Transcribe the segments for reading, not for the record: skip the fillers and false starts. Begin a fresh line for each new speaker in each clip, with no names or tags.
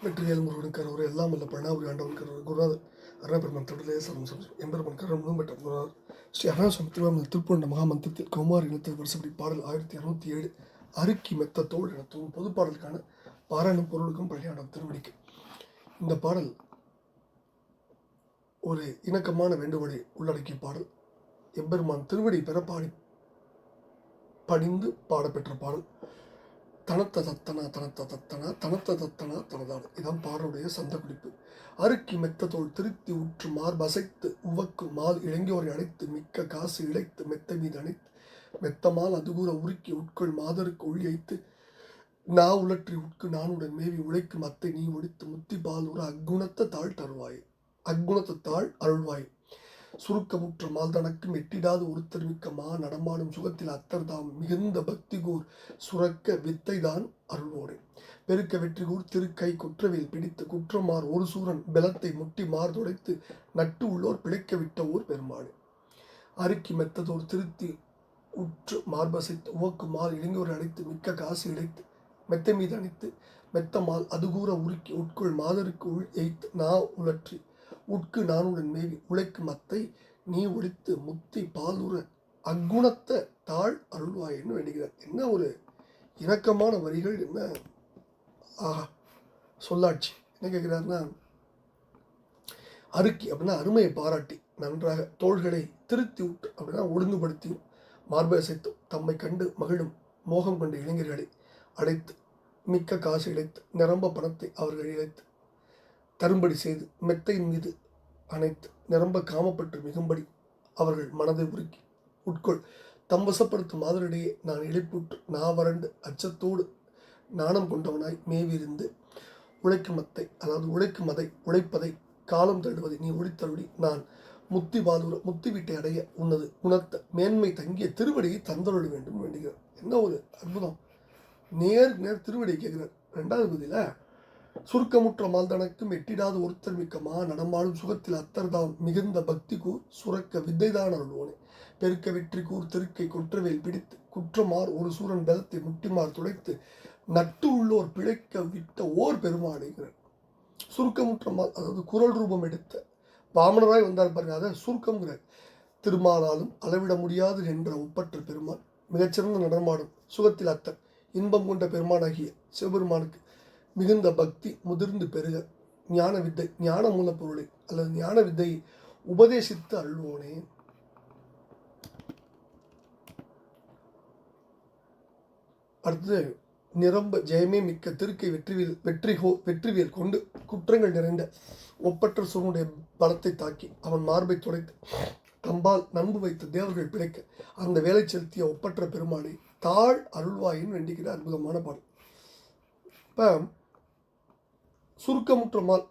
வெற்றிவேல் முருகன் கரவர் எல்லாம் வல்ல பழனாபுரி ஆண்டவன் கரவர் குருநாதர் அருணாபெருமன் தொடர்லே சரணம் சமம் எம்பெருமன் கரம் முழும்பெற்ற குருநாதர் ஸ்ரீ அருணாசம் திருவாமூர் திருப்பூண்ட மகாமந்திரத்தில் கௌமார் இனத்தில் வருஷப்படி பாடல் 1207 அருக்கி மெத்த தோல் எனத்தும் பொது பாடலுக்கான பாராயணம் பொருளுக்கும் பழையாண்டம் திருவடிக்கு. இந்த பாடல் ஒரு இணக்கமான வேண்டுகோளை உள்ளடக்கிய பாடல். எம்பெருமான் திருவடி பெறப்பாடி பணிந்து பாடப்பெற்ற பாடல். தனத்த தத்தனா தனத்த தத்தனா தனத்த தத்தனா தனதான இதான் பாடலுடைய சந்த குறிப்பு. அருக்கி மெத்த தோல் திருத்தி உற்று மார்பசைத்து உவக்கு மால் இளைஞரை அணைத்து மிக்க காசு இழைத்து மெத்த மீது அணைத்து மெத்தமால் அதுகூற உருக்கி உட்கொள் மாதருக்கு ஒழியைத்து நா உலற்றி உட்கு நானுடன் மேவி உழைக்கும் அத்தை நீ ஒடித்து முத்தி பால் ஒரு அக்குணத்த தாழ் தருவாய் அக்குணத்த தாழ் அருள்வாய் சுருக்கமுற்ற மால்தனக்கும் எட்டிடாது ஒருத்தர் மிக்க மா நடமாடும் சுகத்தில் அத்தர்தாம் மிகுந்த பக்திகூர் சுரக்க வித்தைதான் அருள்வோடே பெருக்க வெற்றிகூர் திருக்கை குற்றவேல் பிடித்து குற்றமார் ஒரு சூரன் பெலத்தை முட்டி மார்துடைத்து நட்டு உள்ளோர் பிழைக்க விட்ட ஊர் பெருமாடு. அருக்கி மெத்ததோர் திருத்தி உற்று மார்பசைத்து உவக்கு மால் இளைஞரை அடைத்து மிக்க காசு இழைத்து மெத்த மீது அணைத்து மெத்த மால் அதுகூற உருக்கி உட்கொள் மாதருக்கு உள் எய்த்து நா உலற்றி உட்கு நானுடன் மேவி உழைக்கும் அத்தை நீ ஒழித்து முத்தி பாலுற அக்குணத்த தாழ் அருள்வாயின்னு வேண்டுகிறார். என்ன ஒரு இணக்கமான வரிகள், என்ன ஆஹா சொல்லாட்சி. என்ன கேட்கிறாருன்னா, அருக்கி அப்படின்னா அருமையை பாராட்டி நன்றாக, தோள்களை திருத்தி விட்டு அப்படின்னா ஒழுங்குபடுத்தியும், மார்பசைத்தும் தம்மை கண்டு மகிழும் மோகம் கொண்ட இளைஞர்களை அடைத்து மிக்க காசு இழைத்து நிரம்ப பணத்தை அவர்கள் இழைத்து தரும்படி செய்து மெத்தையின் மீது அணைத்து நிரம்ப காமப்பட்டு மிகும்படி அவர்கள் மனதை உருக்கி உட்கொள் தம் வசப்படுத்தும் மாதிரிடையே நான் இழைப்புற்று நான் வறண்டு அச்சத்தோடு நாணம் கொண்டவனாய் மேவிருந்து உழைக்கும் மத்தை, அதாவது உழைக்கும் அதை உழைப்பதை காலம் தள்ளுவதை நீ ஒழித்தருளி நான் முத்தி வாழுற முத்தி வீட்டை அடைய உன்னது குணத்த மேன்மை தங்கிய திருவடியை தந்தருள வேண்டும் வேண்டுகிறார். என்ன ஒரு அற்புதம்! நேர் திருவடியை கேட்கிறார். ரெண்டாவது பதில சுருக்கமுற்ற மால்தனக்கும் எட்டிடாத ஒருத்தர் மிக்கமா நடமாடும் சுகத்தில் அத்தர்தாம் மிகுந்த பக்திகூர் சுரக்க வித்தைதான் அருள்வோனே பெருக்க வெற்றி கூர் திருக்கை கொற்றவேல் பிடித்து குற்றமார் ஒரு சூரன் பலத்தை முட்டிமார் துடைத்து நட்டு உள்ளோர் பிழைக்க விட்ட ஓர் பெருமாடுகிறார். சுருக்கமுற்ற மால், அதாவது குரல் ரூபம் எடுத்த வாமனராய் வந்தார் பாருங்க, அதை சுருக்கம்ங்கிறார். திருமாலாலும் அளவிட முடியாது என்ற ஒப்பற்ற பெருமான் மிகச்சிறந்த நடமாடும் சுகத்தில் அத்தர் இன்பம் கொண்ட பெருமானாகிய சிவபெருமானுக்கு மிகுந்த பக்தி முதிர்ந்து பெருக ஞான வித்தை ஞான மூலப்பொருளை அல்லது ஞான வித்தையை உபதேசித்து அருள்வோனே. அடுத்தது நிரம்ப ஜெயமே மிக்க திருக்கை வெற்றிவேல் கொண்டு குற்றங்கள் நிறைந்த ஒப்பற்ற சூரனுடைய பலத்தை தாக்கி அவன் மார்பை துடைத்து தம்பால் நண்பு வைத்த தேவர்கள் பிழைக்க அந்த வேலை செலுத்திய ஒப்பற்ற பெருமானை தாழ் அருள்வாயின்னு வேண்டிக்கிற அற்புதமான பாடல். இப்போ சுருக்கமுற்ற மால்,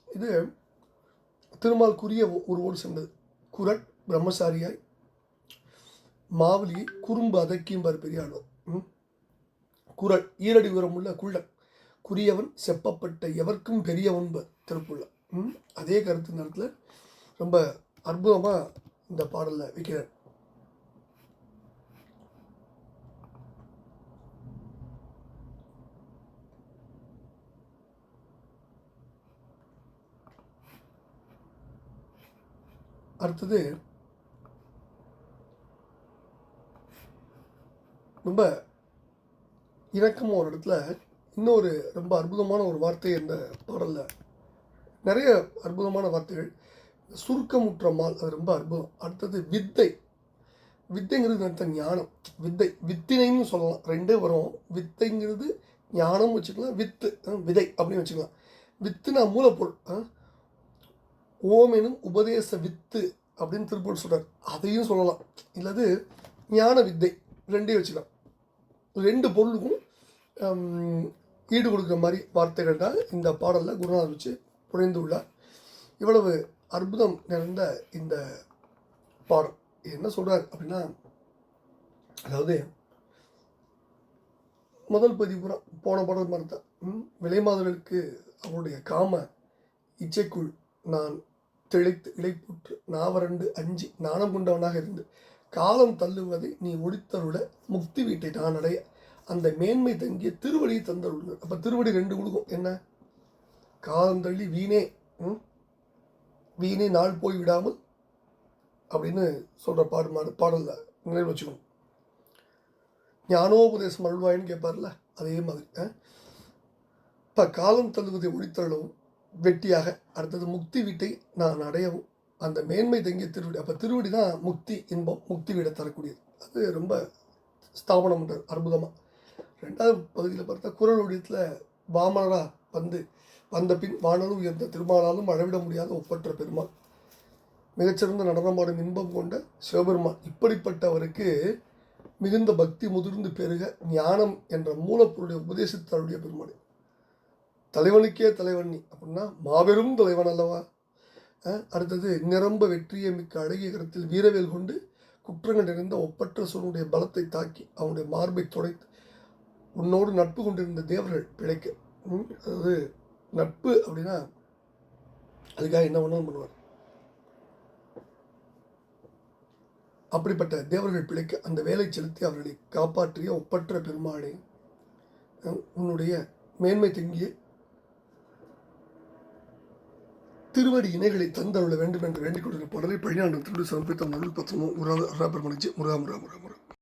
இது திருமால்குரிய ஒருவோடு சென்றது. குரட் பிரம்மசாரியாய் மாவலியை குறும்பு அதக்கியும்பார் பெரியாளோ. குரல் ஈரடி உரமுள்ள குள்ளன் குறியவன் செப்பப்பட்ட எவர்க்கும் பெரியவன்பர் திருப்புள்ள. அதே கருத்து நேரத்தில் ரொம்ப அற்புதமாக இந்த பாடலில் வைக்கிறார். அடுத்தது ரொம்ப இணக்கமாக ஒரு இடத்துல இன்னொரு ரொம்ப அற்புதமான ஒரு வார்த்தை இந்த பாடலில், நிறைய அற்புதமான வார்த்தைகள். சுருக்கமுற்ற மால், அது ரொம்ப அற்புதம். அடுத்தது வித்தை, வித்தைங்கிறது நடத்த ஞானம், வித்தை வித்தினைன்னு சொல்லலாம், ரெண்டே வரும். வித்தைங்கிறது ஞானம் வச்சுக்கலாம், வித்து விதை அப்படின்னு வச்சுக்கலாம். வித்துனா மூலப்பொருள், ஓம் எனும் உபதேச வித்து அப்படின்னு திருப்பூர் சொல்கிறார், அதையும் சொல்லலாம். இல்லது ஞான வித்தை, ரெண்டையும் வச்சுக்கலாம். ரெண்டு பொருளுக்கும் ஈடு கொடுக்குற மாதிரி வார்த்தைகள் தான் இந்த பாடலில் குருநாதர் வச்சு புரிந்துள்ளார். இவ்வளவு அற்புதம் நிறைந்த இந்த பாடல் என்ன சொல்கிறார் அப்படின்னா, அதாவது முதல் பதிவு போன பாடல் மாதிரி தான். விலைமாதர்களுக்கு அவருடைய காம இச்சைக்குள் நான் தெளித்து இழைப்புற்று நாவரண்டு அஞ்சி நாணம் கொண்டவனாக இருந்து காலம் தள்ளுவதை நீ ஒடித்தருள முக்தி வீட்டை நான் அடைய அந்த மேன்மை தங்கிய திருவடியை தந்தருள். அப்போ திருவடி ரெண்டு கொடுக்கும். என்ன? காலந்தள்ளி வீணே வீணே நாள் போய் விடாமல் அப்படின்னு சொல்கிற பாடலில் நினைவு வச்சுக்கணும். ஞானோபதேசம் அருள்வாயின்னு கேட்பார்ல, அதே மாதிரி இப்போ காலம் தள்ளுவதை ஒழித்தள்ளவும் வெட்டியாக அடுத்தது முக்தி வீட்டை நான் அடையவும் அந்த மேன்மை தங்கிய திருவடி. அப்போ திருவடி தான் முக்தி இன்பம், முக்தி வீடை தரக்கூடியது. அது ரொம்ப ஸ்தாபனம் பண்ணுறது அற்புதமாக. ரெண்டாவது பகுதியில் பார்த்தா குறள் ஒடியத்தில் வாமனராக வந்த பின் வானலும் உயர்ந்த திருமாலாலும் அளவிட முடியாத ஒப்பற்ற பெருமாள், மிகச்சிறந்த நடனமாடும் இன்பம் கொண்ட சிவபெருமான். இப்படிப்பட்டவருக்கு மிகுந்த பக்தி முதிர்ந்து பெருக ஞானம் என்ற மூலப்பொருளுடைய உபதேசித்தருடைய பெருமாள். தலைவனுக்கே தலைவன் நீ அப்படின்னா மாபெரும் தலைவன் அல்லவா. அடுத்தது நிரம்ப வெற்றியை மிக்க அழகிய கரத்தில் வீரவேல் கொண்டு குற்றங்கள் நிறைந்த ஒப்பற்ற சூழனுடைய பலத்தை தாக்கி அவனுடைய மார்பை துடைத்து உன்னோடு நட்பு கொண்டிருந்த தேவர்கள் பிழைக்க. அதாவது நட்பு அப்படின்னா அதுக்காக என்ன வேணாலும் பண்ணுவார். அப்படிப்பட்ட தேவர்கள் பிழைக்க அந்த வேலை செலுத்தி அவர்களை காப்பாற்றிய ஒப்பற்ற பெருமாளை, உன்னுடைய மேன்மை தங்கிய திருவடி இணைகளை தந்தருள வேண்டும் என்று வேண்டிக் கொண்டிருந்த பாடலை பழியாண்டு திருடு சமர்ப்பித்த முதல் பத்திரமும் முருகா முருகா முருகா முருகா.